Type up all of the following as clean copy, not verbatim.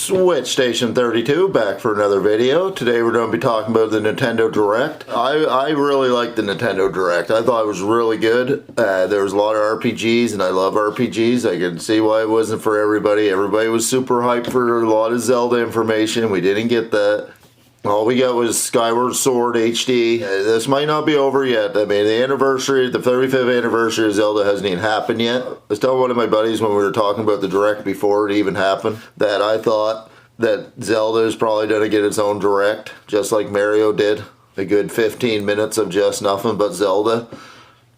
Switch Station 32 back for another video. Today we're going to be talking about the Nintendo Direct. I really liked the Nintendo Direct. I thought it was really good. There was a lot of RPGs and I love RPGs. I can see why it wasn't for everybody. Everybody was super hyped for a lot of Zelda information. We didn't get that. All we got was Skyward Sword HD. This might not be over yet. I mean, the 35th anniversary of Zelda hasn't even happened yet. I was telling one of my buddies when we were talking about the Direct before it even happened that I thought that Zelda is probably going to get its own Direct, just like Mario did. A good 15 minutes of just nothing but Zelda.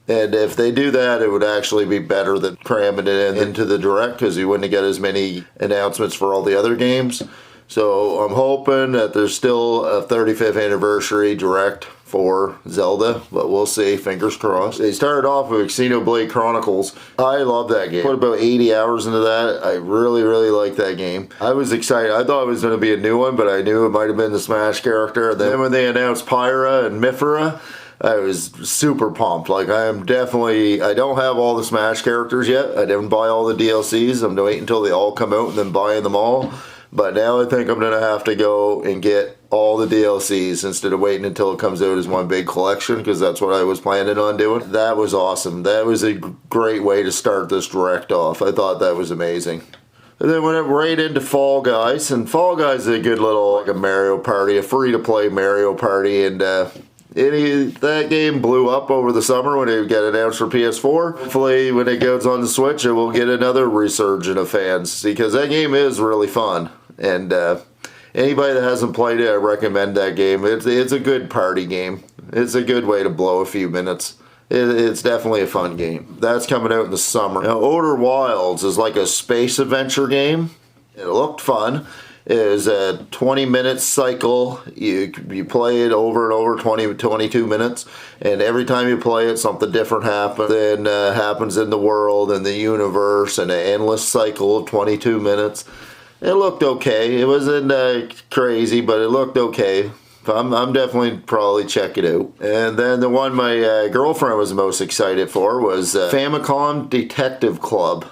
And if they do that, it would actually be better than cramming it into the Direct because you wouldn't get as many announcements for all the other games. So I'm hoping that there's still a 35th anniversary Direct for Zelda, but we'll see, fingers crossed. They started off with Xenoblade Chronicles. I love that game. Put about 80 hours into that. I really, really like that game. I was excited. I thought it was going to be a new one, but I knew it might have been the Smash character. And then when they announced Pyra and Mythra, I was super pumped. Like, I don't have all the Smash characters yet. I didn't buy all the DLCs. I'm waiting until they all come out and then buying them all. But now I think I'm going to have to go and get all the DLCs instead of waiting until it comes out as one big collection, because that's what I was planning on doing. That was awesome. That was a great way to start this Direct off. I thought that was amazing. And then went right into Fall Guys, and Fall Guys is a good little, like a Mario Party, a free-to-play Mario Party, and that game blew up over the summer when it got announced for PS4. Hopefully when it goes on the Switch it will get another resurgence of fans, because that game is really fun. And anybody that hasn't played it, I recommend that game. It's a good party game. It's a good way to blow a few minutes. It's definitely a fun game. That's coming out in the summer. Now, Outer Wilds is like a space adventure game. It looked fun. It is a 20-minute cycle. You play it over and over, 22 minutes, and every time you play it, something different happens in the world and the universe, and an endless cycle of 22 minutes. It looked okay. It wasn't crazy, but it looked okay. I'm definitely probably check it out. And then the one my girlfriend was most excited for was Famicom Detective Club.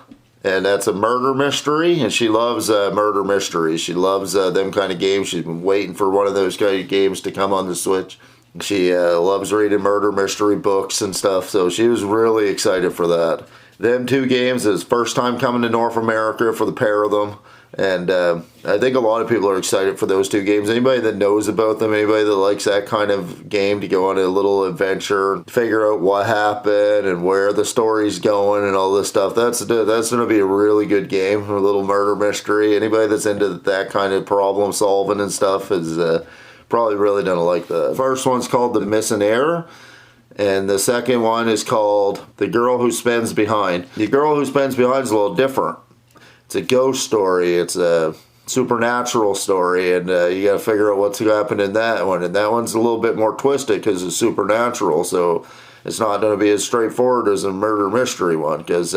And that's a murder mystery, and she loves murder mysteries. She loves them kind of games. She's been waiting for one of those kind of games to come on the Switch. She loves reading murder mystery books and stuff, so she was really excited for that. Them two games is first time coming to North America for the pair of them. And I think a lot of people are excited for those two games. Anybody that knows about them, anybody that likes that kind of game to go on a little adventure, figure out what happened and where the story's going and all this stuff, that's going to be a really good game, a little murder mystery. Anybody that's into that kind of problem solving and stuff is probably really going to like that. First one's called The Missing Heir. And the second one is called The Girl Who Spins Behind. The Girl Who Spins Behind is a little different. It's a ghost story. It's a supernatural story, and you got to figure out what's happened in that one. And that one's a little bit more twisted because it's supernatural, so it's not going to be as straightforward as a murder mystery one, because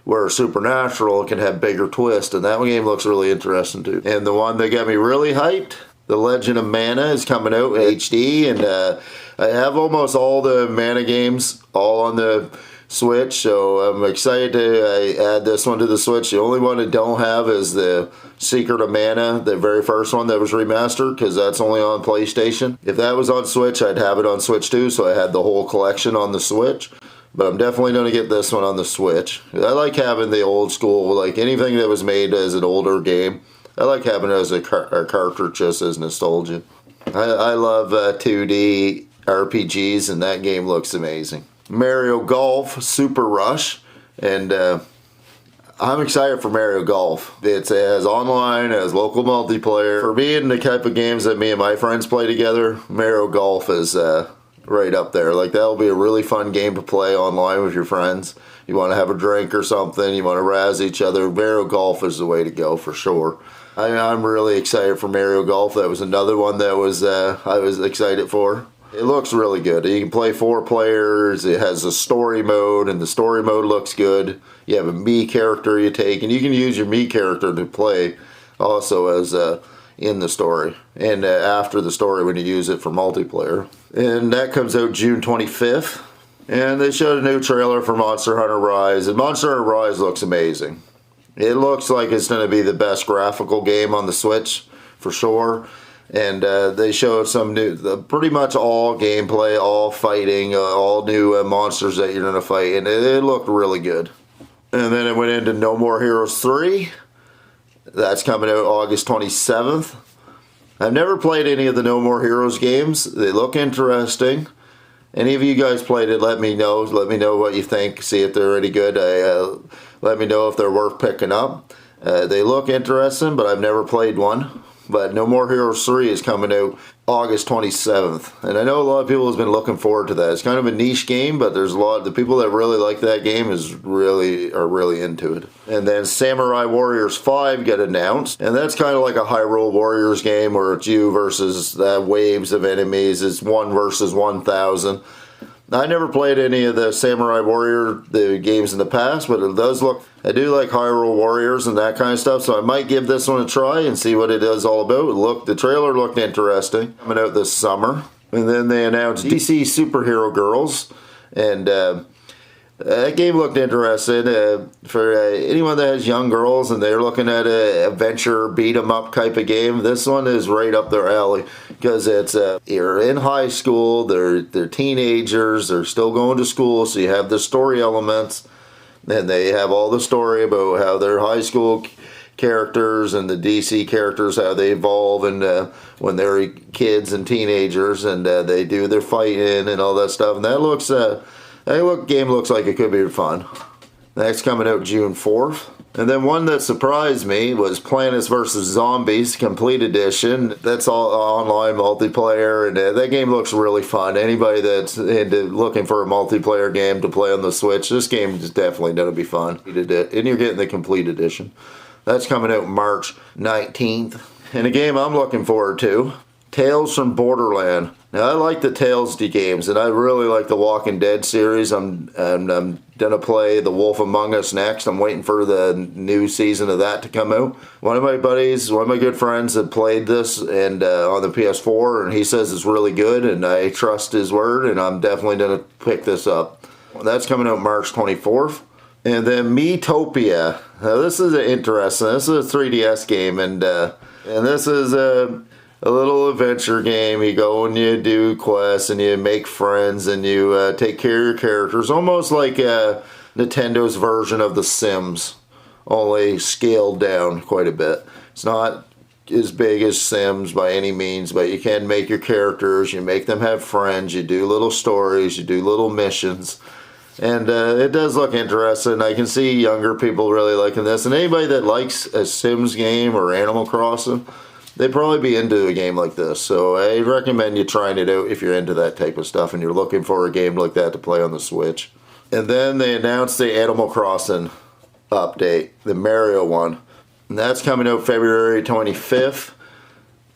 where supernatural can have bigger twists, and that one game looks really interesting too. And the one that got me really hyped, The Legend of Mana, is coming out in HD, and I have almost all the Mana games all on the Switch, so I'm excited to add this one to the Switch. The only one I don't have is the Secret of Mana, the very first one that was remastered, because that's only on PlayStation. If that was on Switch, I'd have it on Switch too, so I had the whole collection on the Switch. But I'm definitely going to get this one on the Switch. I like having the old school, like anything that was made as an older game. I like having it as a cartridge just as nostalgia. I love 2D RPGs, and that game looks amazing. Mario Golf Super Rush, and I'm excited for Mario Golf. It has online, it has local multiplayer. For being the type of games that me and my friends play together, Mario Golf is right up there. Like, that'll be a really fun game to play online with your friends. You want to have a drink or something, you want to razz each other, Mario Golf is the way to go for sure. I'm really excited for Mario Golf. That was another one that I was excited for. It looks really good. You can play 4 players. It has a story mode, and the story mode looks good. You have a Mii character you take, and you can use your Mii character to play also as in the story and after the story when you use it for multiplayer. And that comes out June 25th. And they showed a new trailer for Monster Hunter Rise, and Monster Hunter Rise looks amazing. It looks like it's going to be the best graphical game on the Switch, for sure. And they showed some new, pretty much all gameplay, all fighting, all new monsters that you're going to fight, and it looked really good. And then it went into No More Heroes 3. That's coming out August 27th. I've never played any of the No More Heroes games. They look interesting. Any of you guys played it, let me know. Let me know what you think. See if they're any good. Let me know if they're worth picking up. They look interesting, but I've never played one. But No More Heroes 3 is coming out August 27th. And I know a lot of people have been looking forward to that. It's kind of a niche game, but there's a lot of the people that really like that game are really into it. And then Samurai Warriors 5 got announced. And that's kind of like a Hyrule Warriors game where it's you versus waves of enemies. It's 1 versus 1,000. I never played any of the Samurai Warrior games in the past, but it does look, I do like Hyrule Warriors and that kind of stuff, so I might give this one a try and see what it is all about. The trailer looked interesting, coming out this summer. And then they announced DC Superhero Girls, and that game looked interesting. For anyone that has young girls and they're looking at an adventure beat 'em up type of game, this one is right up their alley, because it's you're in high school, they're teenagers, they're still going to school, so you have the story elements, and they have all the story about how their high school characters and the DC characters, how they evolve, and when they're kids and teenagers, and they do their fighting and all that stuff, and that game looks like it could be fun. That's coming out June 4th. And then one that surprised me was Plants vs. Zombies Complete Edition. That's all online multiplayer, and that game looks really fun. Anybody that's looking for a multiplayer game to play on the Switch, this game is definitely going to be fun. And you're getting the Complete Edition. That's coming out March 19th. And a game I'm looking forward to, Tales from Borderland. Now, I like the Tales games, and I really like the Walking Dead series. I'm going to play The Wolf Among Us next. I'm waiting for the new season of that to come out. One of my buddies, one of my good friends, had played this and on the PS4, and he says it's really good, and I trust his word, and I'm definitely going to pick this up. That's coming out March 24th. And then Metopia. Now, this is interesting. This is a 3DS game, and this is a little adventure game. You go and you do quests and you make friends and you take care of your characters. Almost like Nintendo's version of The Sims, only scaled down quite a bit. It's not as big as Sims by any means, but you can make your characters, you make them have friends, you do little stories, you do little missions. And it does look interesting. I can see younger people really liking this. And anybody that likes a Sims game or Animal Crossing, they'd probably be into a game like this. So I recommend you trying it out if you're into that type of stuff and you're looking for a game like that to play on the Switch. And then they announced the Animal Crossing update, the Mario one. And that's coming out February 25th.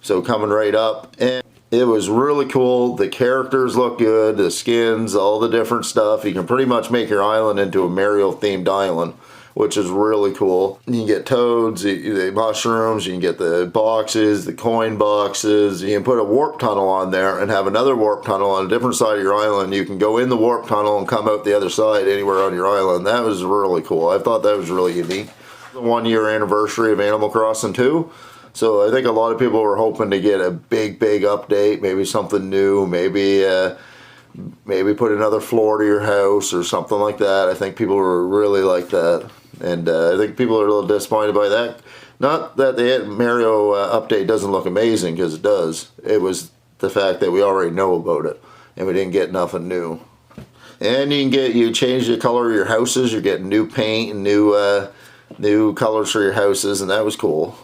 So coming right up. And it was really cool. The characters look good, the skins, all the different stuff. You can pretty much make your island into a Mario-themed island, which is really cool. You can get toads, the mushrooms, you can get the boxes, the coin boxes. You can put a warp tunnel on there and have another warp tunnel on a different side of your island. You can go in the warp tunnel and come out the other side anywhere on your island. That was really cool. I thought that was really unique. The 1-year anniversary of Animal Crossing 2. So I think a lot of people were hoping to get a big update, maybe something new, maybe put another floor to your house or something like that. I think people were really like that. And I think people are a little disappointed by that. Not that the Mario update doesn't look amazing, because it does. It was the fact that we already know about it, and we didn't get nothing new. And you change the color of your houses. You're getting new paint and new colors for your houses, and that was cool.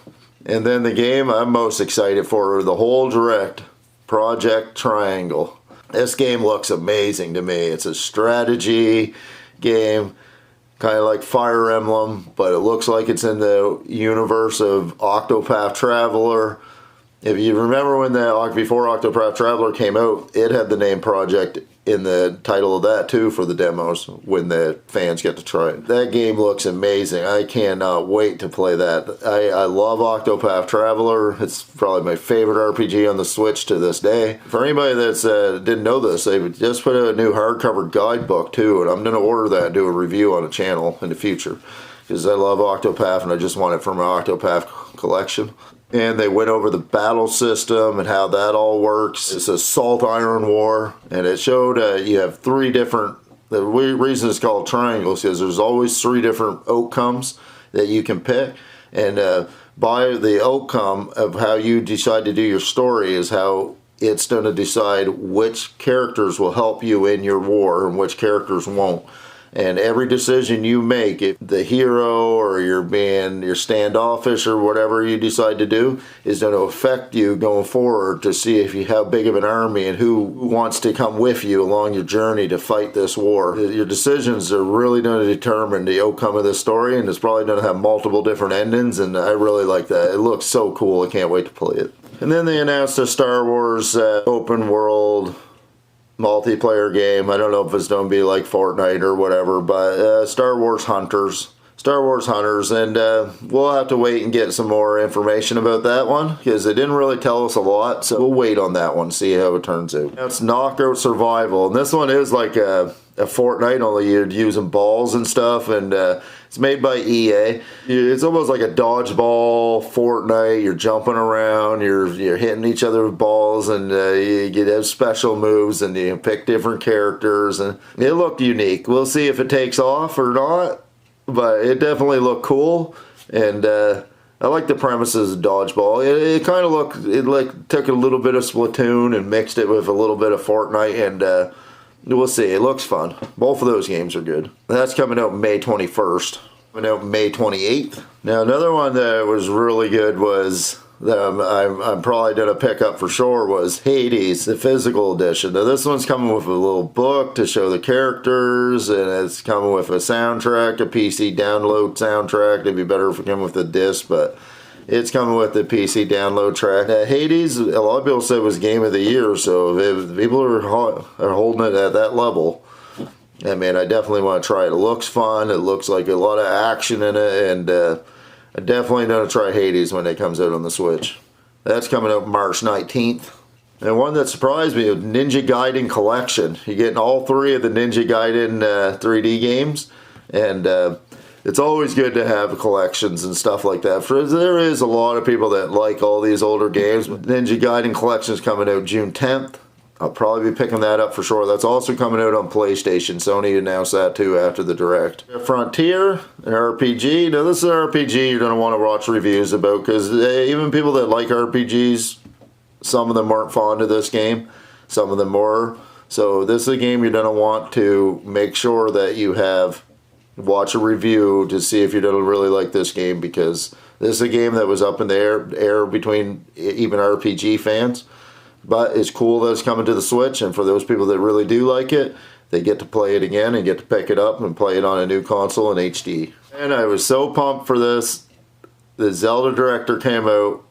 And then the game I'm most excited for, the whole direct, Project Triangle. This game looks amazing to me. It's a strategy game, kind of like Fire Emblem, but it looks like it's in the universe of Octopath Traveler. If you remember when before Octopath Traveler came out, it had the name Project in the title of that too for the demos when the fans get to try it. That game looks amazing. I cannot wait to play that. I love Octopath Traveler. It's probably my favorite RPG on the Switch to this day. For anybody that's didn't know this, they just put out a new hardcover guidebook too, and I'm going to order that and do a review on a channel in the future. because I love Octopath and I just want it for my Octopath collection. And they went over the battle system and how that all works. It's a Salt Iron War, and it showed you have 3 different, the reason it's called triangles is there's always 3 different outcomes that you can pick. And by the outcome of how you decide to do your story is how it's going to decide which characters will help you in your war and which characters won't. And every decision you make, if the hero or you're standoffish or whatever you decide to do, is going to affect you going forward to see if you have big of an army and who wants to come with you along your journey to fight this war. Your decisions are really going to determine the outcome of this story, and it's probably going to have multiple different endings, and I really like that. It looks so cool. I can't wait to play it. And then they announced a Star Wars open world multiplayer game. I don't know if it's going to be like Fortnite or whatever, but Star Wars Hunters, and we'll have to wait and get some more information about that one, because they didn't really tell us a lot, so we'll wait on that one, see how it turns out. That's Knockout Survival, and this one is like a Fortnite, only you're using balls and stuff, and it's made by EA. It's almost like a dodgeball Fortnite. You're jumping around, you're hitting each other with balls, and you get have special moves, and you pick different characters, and it looked unique. We'll see if it takes off or not, but it definitely looked cool, and I like the premises of dodgeball. It kind of looked, it like took a little bit of Splatoon and mixed it with a little bit of Fortnite, and we'll see. It looks fun. Both of those games are good. That's coming out May 21st. Coming out May 28th. Now another one that was really good was, that I'm probably going to pick up for sure, was Hades, the physical edition. Now this one's coming with a little book to show the characters, and it's coming with a soundtrack, a PC download soundtrack. It'd be better if it came with a disc, but it's coming with the PC download track. Hades, a lot of people said was Game of the Year, so if people are holding it at that level, I mean, I definitely want to try it. It looks fun. It looks like a lot of action in it, and I'm definitely going to try Hades when it comes out on the Switch. That's coming out March 19th. And one that surprised me was Ninja Gaiden Collection. You're getting all 3 of the Ninja Gaiden 3D games, and it's always good to have collections and stuff like that. There is a lot of people that like all these older games. Ninja Gaiden Collection is coming out June 10th. I'll probably be picking that up for sure. That's also coming out on PlayStation. Sony announced that too after the Direct. Frontier, an RPG. Now this is an RPG you're going to want to watch reviews about, because even people that like RPGs, some of them weren't fond of this game. Some of them were. So this is a game you're going to want to make sure that you have watch a review to see if you're going to really like this game, because this is a game that was up in the air between even RPG fans. But it's cool that it's coming to the Switch, and for those people that really do like it, they get to play it again and get to pick it up and play it on a new console in HD. And I was so pumped for this. The Zelda director came out,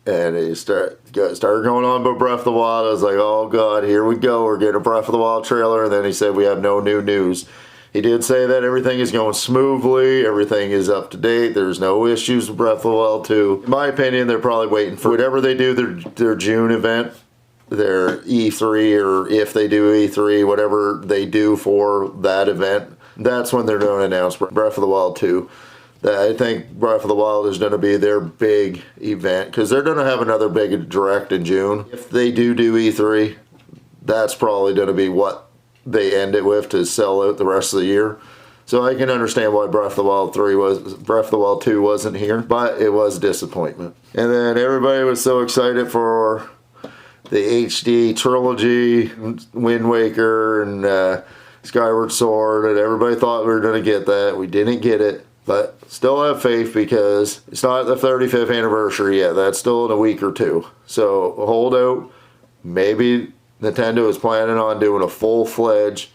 and he started going on about Breath of the Wild. I was like, oh god, here we go. We're getting a Breath of the Wild trailer, and then he said we have no new news. He did say that everything is going smoothly, everything is up to date, there's no issues with Breath of the Wild 2. In my opinion, they're probably waiting for whatever they do, their June event, their E3, or if they do E3, whatever they do for that event, that's when they're going to announce Breath of the Wild 2. I think Breath of the Wild is going to be their big event, because they're going to have another big Direct in June. If they do E3, that's probably going to be what they end it with to sell out the rest of the year. So I can understand why Breath of the Wild 2 wasn't here, but it was a disappointment. And then everybody was so excited for the HD trilogy, Wind Waker and Skyward Sword, and everybody thought we were going to get that. We didn't get it, but still have faith, because it's not the 35th anniversary yet. That's still in a week or two. So hold out. Maybe Nintendo is planning on doing a full-fledged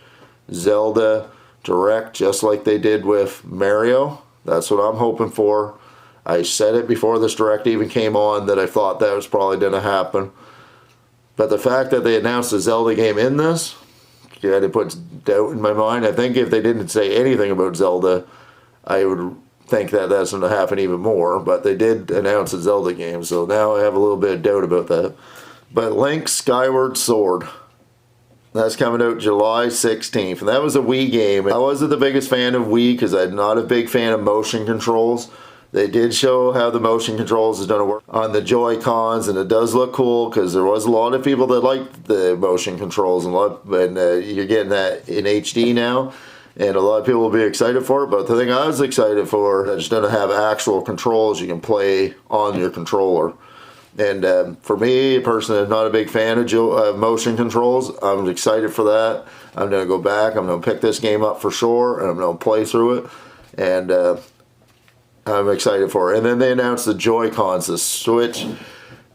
Zelda Direct, just like they did with Mario. That's what I'm hoping for. I said it before this Direct even came on that I thought that was probably going to happen. But the fact that they announced a Zelda game in this, it puts doubt in my mind. I think if they didn't say anything about Zelda, I would think that that's going to happen even more. But they did announce a Zelda game, so now I have a little bit of doubt about that. But Link Skyward Sword. That's coming out July 16th. And that was a Wii game. I wasn't the biggest fan of Wii because I'm not a big fan of motion controls. They did show how the motion controls is going to work on the Joycons, and it does look cool because there was a lot of people that liked the motion controls, and you're getting that in HD now, and a lot of people will be excited for it. But the thing I was excited for is going to have actual controls you can play on your controller. And for me, personally, I'm not a big fan of motion controls. I'm excited for that. I'm going to go back. I'm going to pick this game up for sure, and I'm going to play through it. And I'm excited for it. And then they announced the Joy-Cons, the Switch,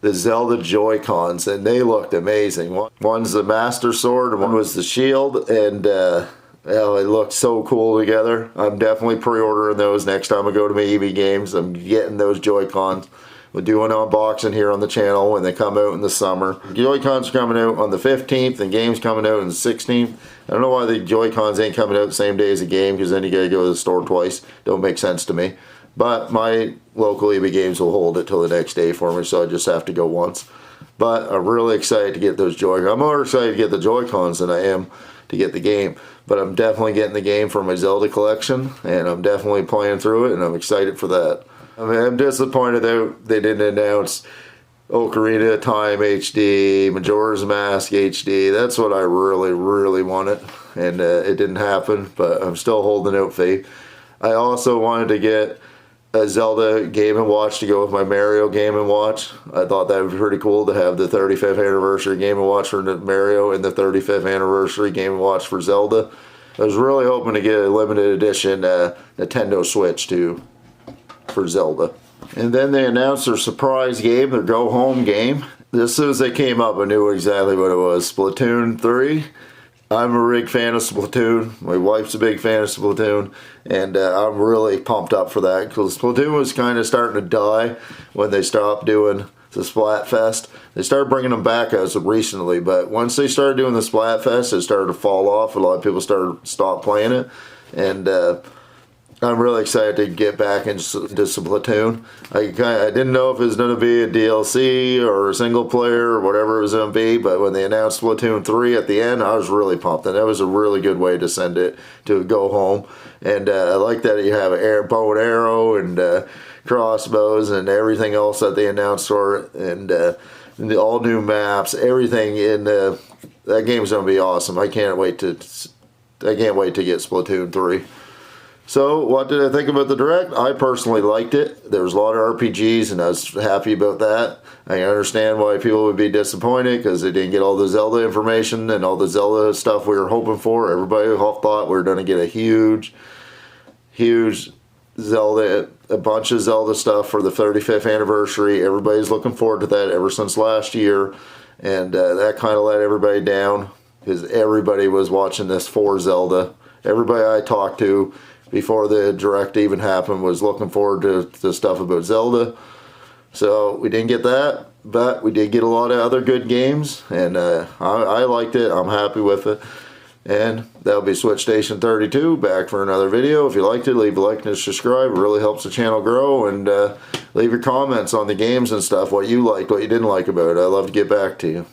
the Zelda Joy-Cons, and they looked amazing. One's the Master Sword, and one was the Shield, and it looked so cool together. I'm definitely pre-ordering those next time I go to my EB Games. I'm getting those Joy-Cons. We'll do an unboxing here on the channel when they come out in the summer. Joy-Cons are coming out on the 15th, and games coming out on the 16th. I don't know why the Joy-Cons ain't coming out the same day as a game, because then you gotta go to the store twice. Don't make sense to me. But my local EB Games will hold it till the next day for me, so I just have to go once. But I'm really excited to get those Joy-Cons. I'm more excited to get the Joy-Cons than I am to get the game. But I'm definitely getting the game for my Zelda collection, and I'm definitely playing through it, and I'm excited for that. I mean, I'm disappointed that they didn't announce Ocarina of Time HD, Majora's Mask HD. That's what I really, really wanted, and it didn't happen, but I'm still holding out faith. I also wanted to get a Zelda Game & Watch to go with my Mario Game & Watch. I thought that would be pretty cool to have the 35th anniversary Game & Watch for Mario and the 35th anniversary Game & Watch for Zelda. I was really hoping to get a limited edition Nintendo Switch too for Zelda. And then they announced their surprise game, their go home game. As soon as they came up, I knew exactly what it was. Splatoon 3. I'm a big fan of Splatoon. My wife's a big fan of Splatoon, and I'm really pumped up for that because Splatoon was kind of starting to die when they stopped doing the Splatfest. They started bringing them back as of recently, but once they started doing the Splatfest, it started to fall off. A lot of people stopped playing it, and I'm really excited to get back into Splatoon. I didn't know if it was going to be a DLC or a single player or whatever it was going to be, but when they announced Splatoon 3 at the end, I was really pumped, and that was a really good way to send it to go home. And I like that you have an bow and arrow and crossbows and everything else that they announced for it, and the all new maps, everything in that game's going to be awesome. I can't wait to get Splatoon 3. So, what did I think about the Direct? I personally liked it. There was a lot of RPGs, and I was happy about that. I understand why people would be disappointed, because they didn't get all the Zelda information and all the Zelda stuff we were hoping for. Everybody thought we were going to get a huge Zelda, a bunch of Zelda stuff for the 35th anniversary. Everybody's looking forward to that ever since last year, and that kind of let everybody down, because everybody was watching this for Zelda. Everybody I talked to before the Direct even happened was looking forward to the stuff about Zelda. So we didn't get that, but we did get a lot of other good games, and I liked it. I'm happy with it. And that'll be Switch Station 32, back for another video. If you liked it, leave a like and subscribe. It really helps the channel grow, and leave your comments on the games and stuff, what you liked, what you didn't like about it. I'd love to get back to you.